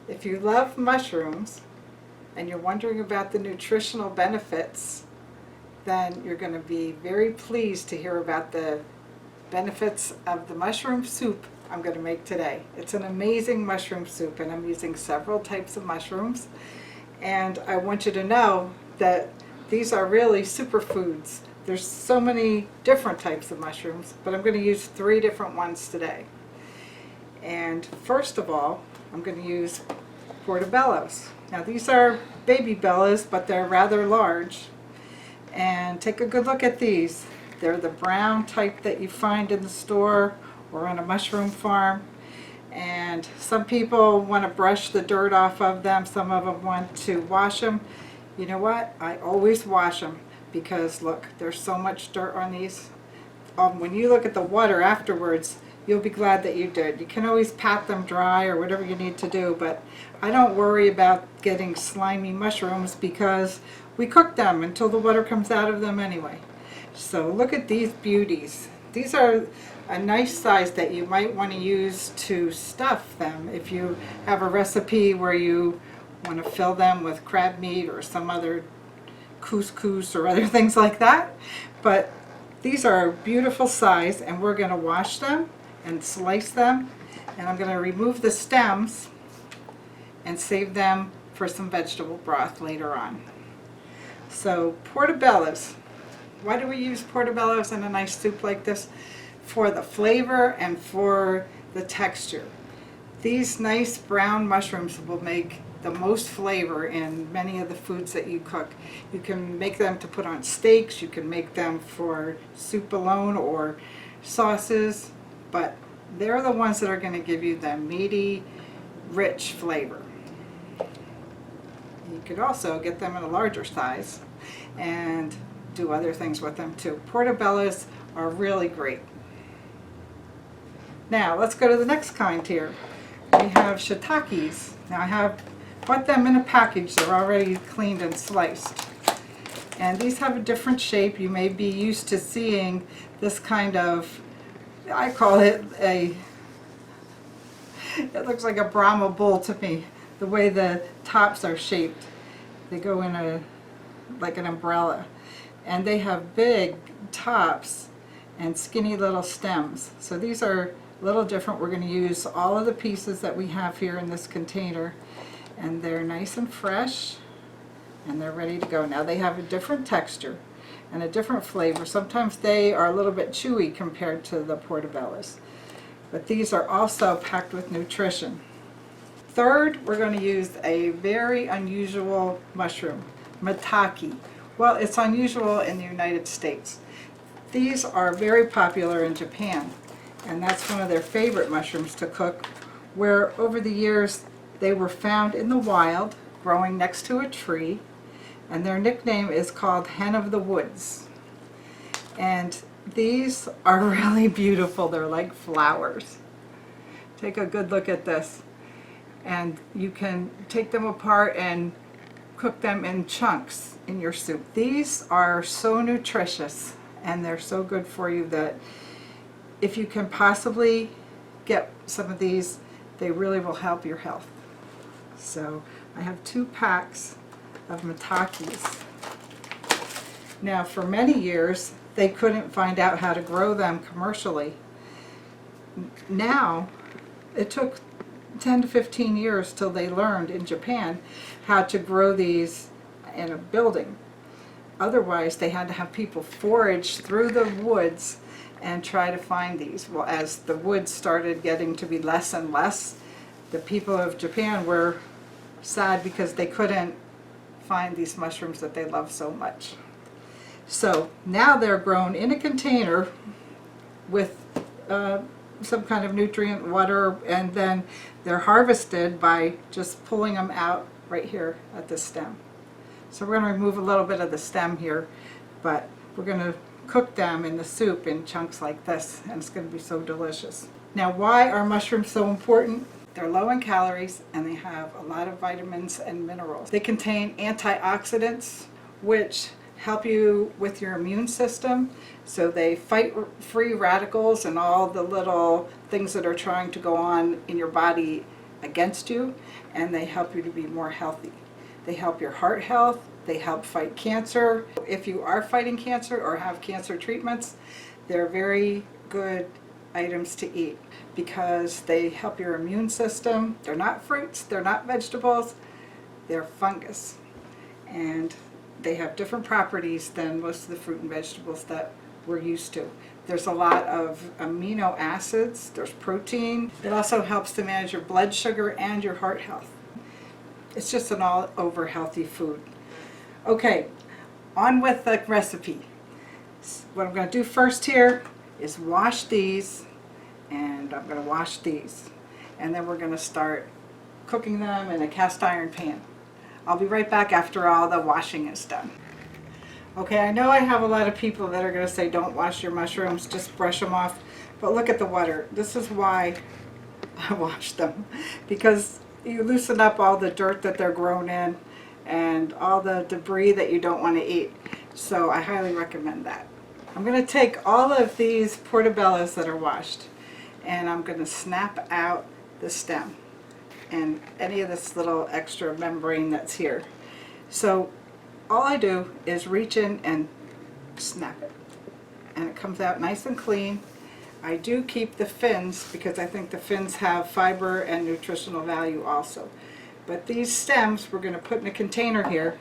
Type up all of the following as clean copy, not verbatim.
If you love mushrooms and you're wondering about the nutritional benefits, then you're going to be very pleased to hear about the benefits of the mushroom soup I'm going to make today. It's an amazing mushroom soup, and I'm using several types of mushrooms. And I want you to know that these are really superfoods. There's so many different types of mushrooms, but I'm going to use 3 different ones today. And first of all, I'm going to use portobellos. Now these are baby bellas, but they're rather large. And take a good look at these. They're the brown type that you find in the store or on a mushroom farm. And some people want to brush the dirt off of them. Some of them want to wash them. You know what? I always wash them because look, there's so much dirt on these. When you look at the water afterwards, you'll be glad that you did. You can always pat them dry or whatever you need to do, but I don't worry about getting slimy mushrooms because we cook them until the water comes out of them anyway. So look at these beauties. These are a nice size that you might want to use to stuff them if you have a recipe where you want to fill them with crab meat or some other couscous or other things like that. But these are a beautiful size, and we're going to wash them and slice them, and I'm going to remove the stems and save them for some vegetable broth later on. So portobellos. Why do we use portobellos in a nice soup like this? For the flavor and for the texture. These nice brown mushrooms will make the most flavor in many of the foods that you cook. You can make them to put on steaks, you can make them for soup alone or sauces, but they're the ones that are going to give you the meaty, rich flavor. You could also get them in a larger size and do other things with them too. Portobellos are really great. Now let's go to the next kind here. We have shiitakes. Now I have bought them in a package. They're already cleaned and sliced. And these have a different shape. You may be used to seeing this kind of, I call it it looks like a Brahma bull to me, the way the tops are shaped. They go in like an umbrella. And they have big tops and skinny little stems. So these are a little different. We're going to use all of the pieces that we have here in this container, and they're nice and fresh and they're ready to go. Now they have a different texture and a different flavor. Sometimes they are a little bit chewy compared to the portobellos, but these are also packed with nutrition. Third, we're going to use a very unusual mushroom, maitake. Well, it's unusual in the United States. These are very popular in Japan, and that's one of their favorite mushrooms to cook, where over the years they were found in the wild, growing next to a tree, and their nickname is called hen of the woods. And these are really beautiful. They're like flowers. Take a good look at this. And you can take them apart and cook them in chunks in your soup. These are so nutritious and they're so good for you that if you can possibly get some of these, they really will help your health. So I have 2 packs of maitakes. Now for many years they couldn't find out how to grow them commercially. Now it took 10 to 15 years till they learned in Japan how to grow these in a building. Otherwise they had to have people forage through the woods and try to find these. Well, as the woods started getting to be less and less, the people of Japan were sad because they couldn't find these mushrooms that they love so much. So now they're grown in a container with some kind of nutrient water, and then they're harvested by just pulling them out right here at the stem. So we're going to remove a little bit of the stem here, but we're going to cook them in the soup in chunks like this, and it's going to be so delicious. Now, why are mushrooms so important? They're low in calories and they have a lot of vitamins and minerals. They contain antioxidants, which help you with your immune system. So they fight free radicals and all the little things that are trying to go on in your body against you, and they help you to be more healthy. They help your heart health, they help fight cancer. If you are fighting cancer or have cancer treatments, they're very good items to eat because they help your immune system. They're not fruits, they're not vegetables, they're fungus. And they have different properties than most of the fruit and vegetables that we're used to. There's a lot of amino acids, there's protein. It also helps to manage your blood sugar and your heart health. It's just an all-over healthy food. Okay, on with the recipe. What I'm going to do first here is wash these, and I'm going to wash these. And then we're going to start cooking them in a cast iron pan. I'll be right back after all the washing is done. Okay, I know I have a lot of people that are going to say don't wash your mushrooms, just brush them off. But look at the water. This is why I wash them. Because you loosen up all the dirt that they're grown in and all the debris that you don't want to eat. So I highly recommend that. I'm going to take all of these portobellos that are washed and I'm going to snap out the stem and any of this little extra membrane that's here. So all I do is reach in and snap it, and it comes out nice and clean. I do keep the fins because I think the fins have fiber and nutritional value also. But these stems we're going to put in a container here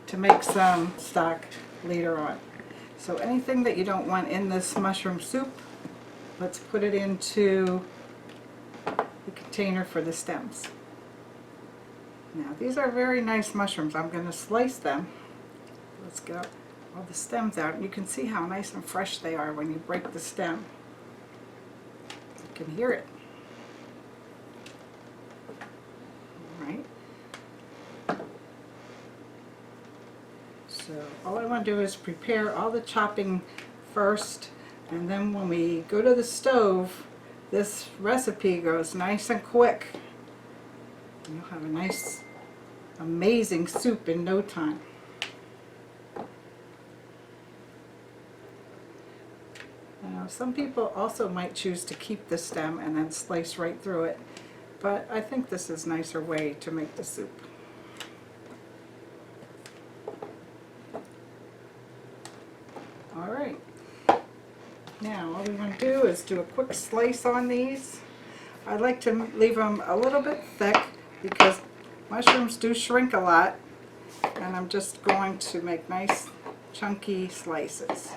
to make some stock later on. So anything that you don't want in this mushroom soup, let's put it into the container for the stems. Now these are very nice mushrooms. I'm going to slice them. Let's get all the stems out. You can see how nice and fresh they are when you break the stem. You can hear it. All right. So all I want to do is prepare all the chopping first, and then when we go to the stove, this recipe goes nice and quick. You'll have a nice, amazing soup in no time. Now, some people also might choose to keep the stem and then slice right through it, but I think this is a nicer way to make the soup. Alright, now all we want to do is do a quick slice on these. I like to leave them a little bit thick because mushrooms do shrink a lot, and I'm just going to make nice chunky slices.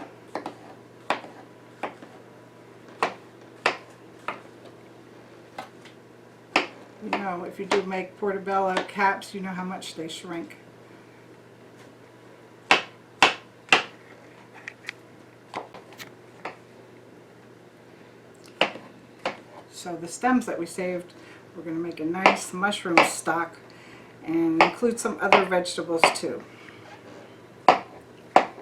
You know, if you do make portobello caps, you know how much they shrink. So the stems that we saved, we're going to make a nice mushroom stock and include some other vegetables too.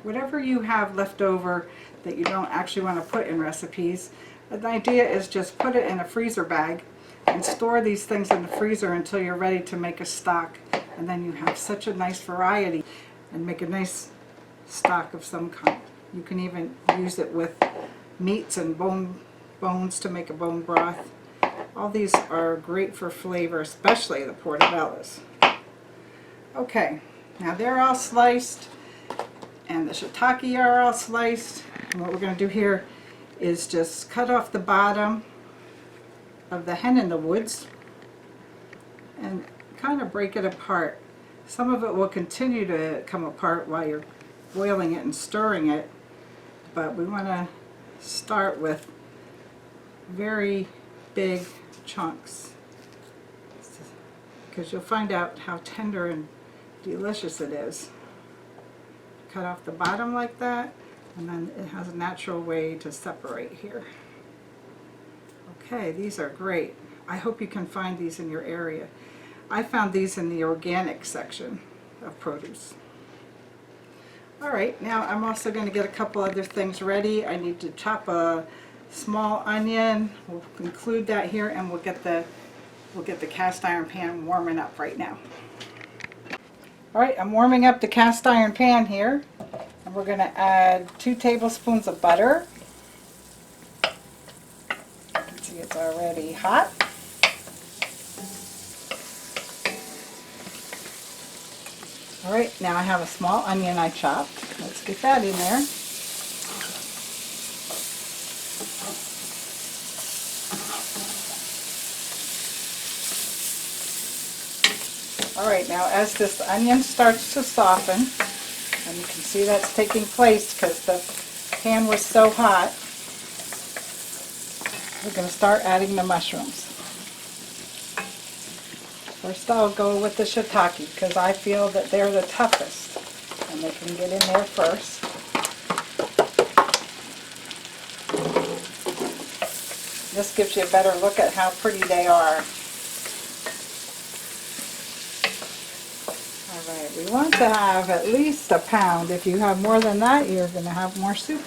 Whatever you have left over that you don't actually want to put in recipes, the idea is just put it in a freezer bag and store these things in the freezer until you're ready to make a stock, and then you have such a nice variety and make a nice stock of some kind. You can even use it with meats and bones to make a bone broth. All these are great for flavor, especially the portobellos. Okay, now they're all sliced and the shiitake are all sliced. And what we're going to do here is just cut off the bottom of the hen in the woods and kind of break it apart. Some of it will continue to come apart while you're boiling it and stirring it, but we want to start with very big chunks because you'll find out how tender and delicious it is. Cut off the bottom like that, and then it has a natural way to separate here. Okay, these are great. I hope you can find these in your area. I found these in the organic section of produce. Alright, now I'm also going to get a couple other things ready. I need to chop a small onion. We'll include that here, and we'll get the cast iron pan warming up right now. Alright, I'm warming up the cast iron pan here, and we're going to add 2 tablespoons of butter. You can see it's already hot. All right, now I have a small onion I chopped. Let's get that in there. All right, now as this onion starts to soften, and you can see that's taking place because the pan was so hot, we're going to start adding the mushrooms. First I'll go with the shiitake because I feel that they're the toughest and they can get in there first. This gives you a better look at how pretty they are. Alright, we want to have at least a pound. If you have more than that, you're going to have more soup.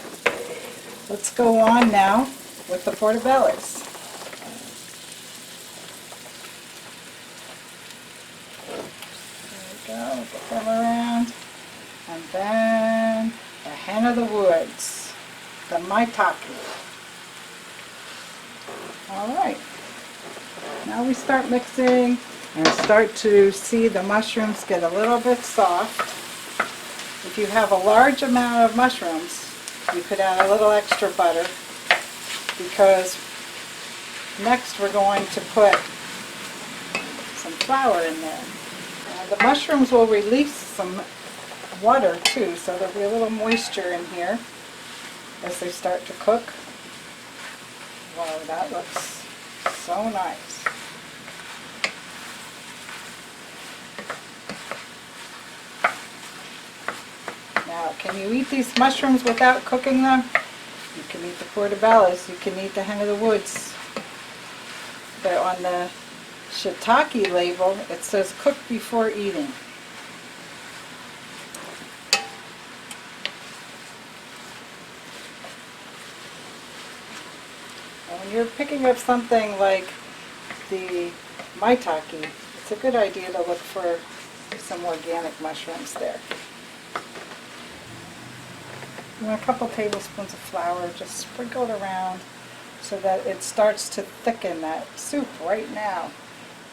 Let's go on now with the portobellos. There we go, get them around. And then the hen of the woods, the maitake. Alright, now we start mixing and start to see the mushrooms get a little bit soft. If you have a large amount of mushrooms, you could add a little extra butter because next we're going to put some flour in there. The mushrooms will release some water too, so there'll be a little moisture in here as they start to cook. Wow, that looks so nice. Now, can you eat these mushrooms without cooking them? You can eat the portobellos, you can eat the hen of the woods. But on the shiitake label, it says cook before eating. When you're picking up something like the maitake, it's a good idea to look for some organic mushrooms there. And a couple tablespoons of flour, just sprinkled around so that it starts to thicken that soup right now.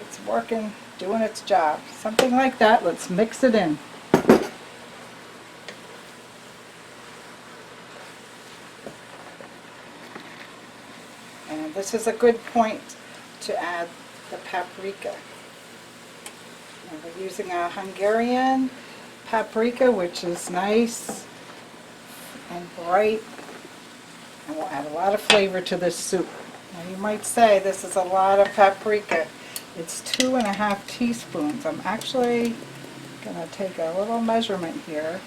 It's working, doing its job. Something like that. Let's mix it in. And this is a good point to add the paprika. And we're using a Hungarian paprika, which is nice and bright, and will add a lot of flavor to this soup. Now you might say this is a lot of paprika. It's 2.5 teaspoons. I'm actually going to take a little measurement here,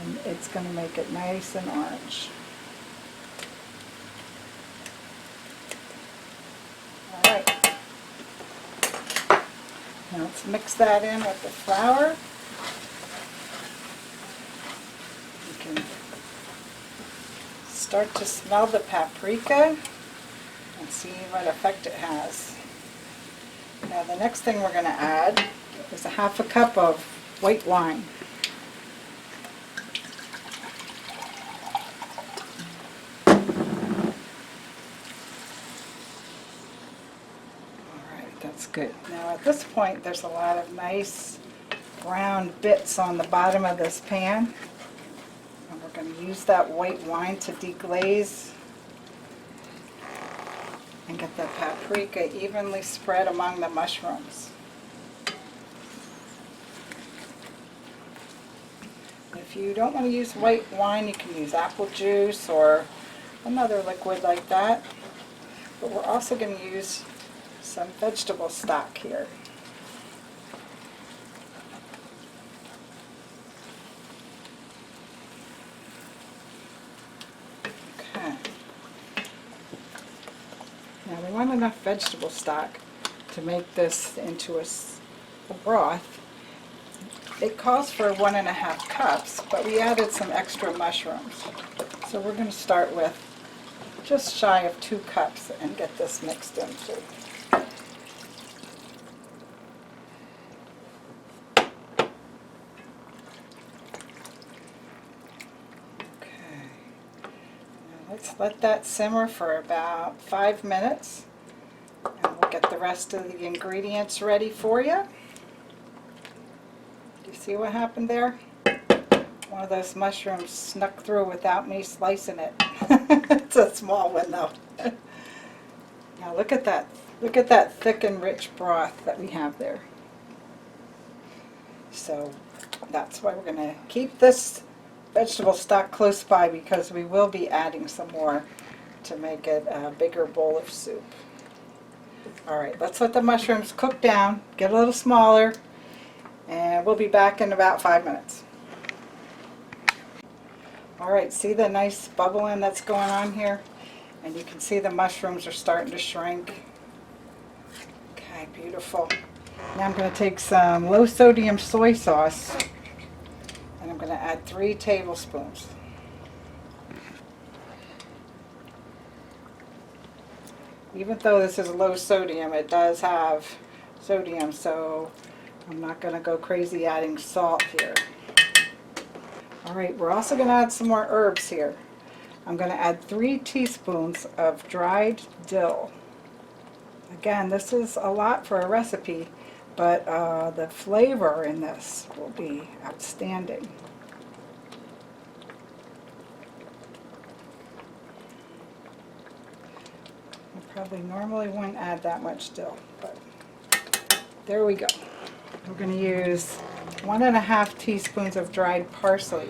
and it's going to make it nice and orange. Alright, now let's mix that in with the flour. You can start to smell the paprika and see what effect it has. Now the next thing we're going to add is a 1/2 cup of white wine. Alright, that's good. Now at this point there's a lot of nice brown bits on the bottom of this pan. And we're going to use that white wine to deglaze and get the paprika evenly spread among the mushrooms. If you don't want to use white wine, you can use apple juice or another liquid like that. But we're also going to use some vegetable stock here. Okay. Now we want enough vegetable stock to make this into a broth. It calls for 1.5 cups, but we added some extra mushrooms. So we're going to start with just shy of 2 cups and get this mixed into. Okay. Now let's let that simmer for about 5 minutes, and we'll get the rest of the ingredients ready for you. You see what happened there? One of those mushrooms snuck through without me slicing it. It's a small one though. Now look at that. Look at that thick and rich broth that we have there. So that's why we're going to keep this vegetable stock close by, because we will be adding some more to make it a bigger bowl of soup. Alright, let's let the mushrooms cook down, get a little smaller, and we'll be back in about 5 minutes. Alright, see the nice bubbling that's going on here? And you can see the mushrooms are starting to shrink. Okay, beautiful. Now I'm going to take some low sodium soy sauce, and I'm going to add 3 tablespoons. Even though this is low sodium, it does have sodium, so I'm not going to go crazy adding salt here. Alright, we're also going to add some more herbs here. I'm going to add 3 teaspoons of dried dill. Again, this is a lot for a recipe, but the flavor in this will be outstanding. I probably normally wouldn't add that much dill, but there we go. We're going to use 1½ teaspoons of dried parsley.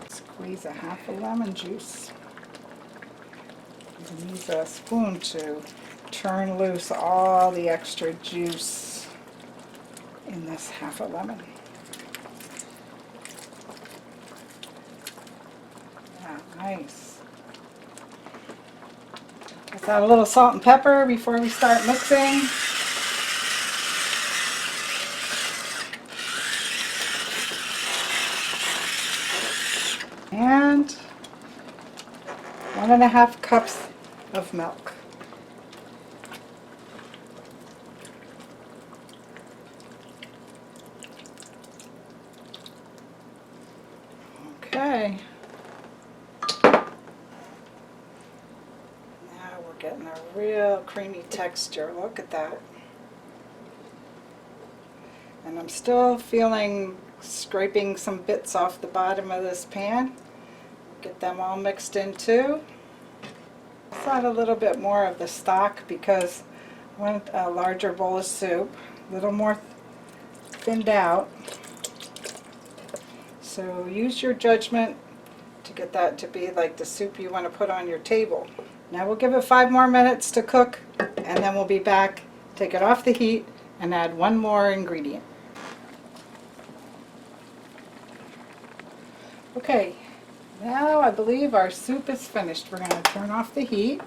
Squeeze a half a lemon juice. You can use a spoon to turn loose all the extra juice in this half a lemon. Yeah, nice. Let's add a little salt and pepper before we start mixing. And 1½ cups of milk. Okay. Now we're getting a real creamy texture. Look at that. And I'm still feeling scraping some bits off the bottom of this pan. Get them all mixed in too. Let's add a little bit more of the stock because I want a larger bowl of soup, a little more thinned out. So use your judgment to get that to be like the soup you want to put on your table. Now we'll give it 5 more minutes to cook, and then we'll be back, take it off the heat, and add 1 more ingredient. Okay, now I believe our soup is finished. We're going to turn off the heat.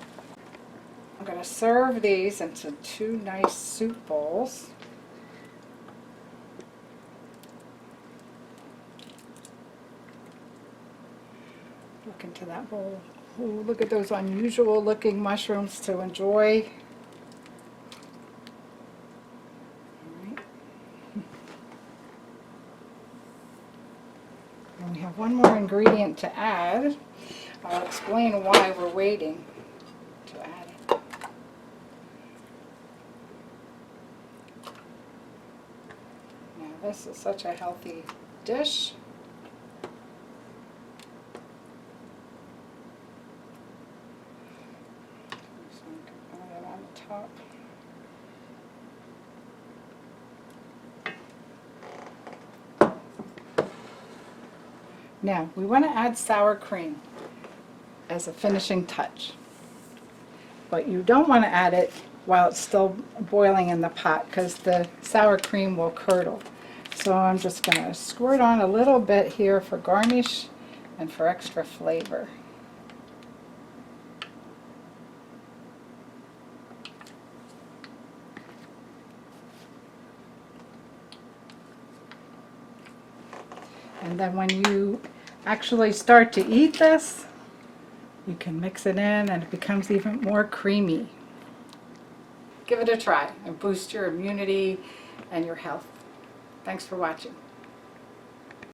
I'm going to serve these into 2 nice soup bowls. Look into that bowl. Ooh, look at those unusual looking mushrooms to enjoy. And we have 1 more ingredient to add. I'll explain why we're waiting to add it. Now this is such a healthy dish. Just going to put it on the top. Now, we want to add sour cream as a finishing touch, but you don't want to add it while it's still boiling in the pot because the sour cream will curdle. So I'm just going to squirt on a little bit here for garnish and for extra flavor. And then when you actually start to eat this, you can mix it in and it becomes even more creamy. Give it a try and boost your immunity and your health. Thanks for watching.